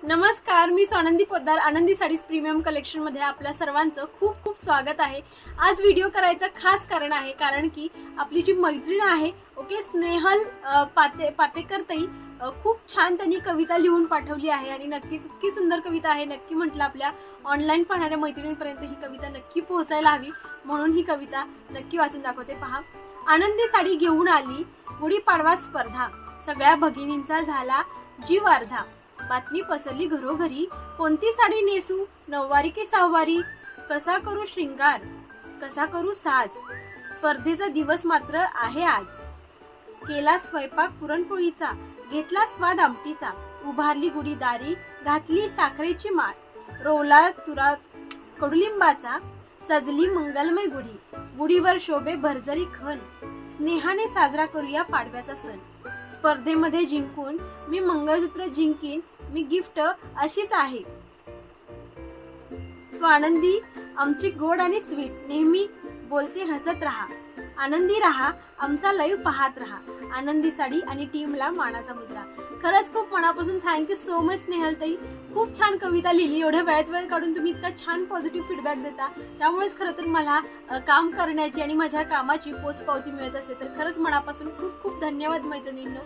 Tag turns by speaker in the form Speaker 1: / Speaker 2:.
Speaker 1: नमस्कार, मी आनंदी पोद्दार. आनंदी साडीज प्रीमियम कलेक्शन मध्ये आपल्या सर्वांचं खूप खूप स्वागत आहे. आज व्हिडिओ करायचं खास कारण आहे कारण की आपली जी मैत्रीण आहे ओके स्नेहल पातेकर ताई खूप छान त्यांनी कविता लिहून पाठवली आहे आणि नक्कीच इतकी सुंदर कविता आहे. नक्की म्हटलं आपल्या ऑनलाईन पाहणाऱ्या मैत्रिणींपर्यंत ही कविता नक्की पोहोचायला हवी म्हणून ही कविता नक्की वाचून दाखवते. पहा. आनंदी साडी घेऊन आली गुढीपाडवा स्पर्धा, सगळ्या भगिनींचा झाला जीव अर्धा. बातमी पसरली घरोघरी, कोणती साडी नेसू, नऊवारी की सहावारी, कसा करू श्रृंगार, कसा करू साज. स्पर्धेचा दिवस मात्र आहे आज. केला स्वयंपाक पुरणपोळीचा, घेतला स्वाद आमटीचा, उभारली गुढी दारी, घातली साखरेची माळ, रोवला तुरा कडुलिंबाचा, सजली मंगलमय गुढी. गुढीवर शोभे भरजरी खण, स्नेहाने साजरा करूया पाडव्याचा सण. स्पर्धेमध्ये जिंकून मी मंगळसूत्र जिंकीन, मी गिफ्ट अशीच आहे. स्वानंदी आमची गोड आणि स्वीट, नेहमी बोलते हसत रहा. आनंदी रहा, आमचा लाईव्ह पाहत रहा. आनंदी साडी आणि टीमला मानाचा मुजरा. खरंच खूप मनापासून थँक्यू सो मच स्नेहल ताई. खूप छान कविता लिहिली. एवढ्या वेळात वेळ काढून तुम्ही इतका छान पॉझिटिव्ह फीडबॅक देता, त्यामुळेच खरं तर मला काम करण्याची आणि माझ्या कामाची पोचपावती मिळत असते. तर खरंच मनापासून खूप खूप धन्यवाद मैत्रिणींनो.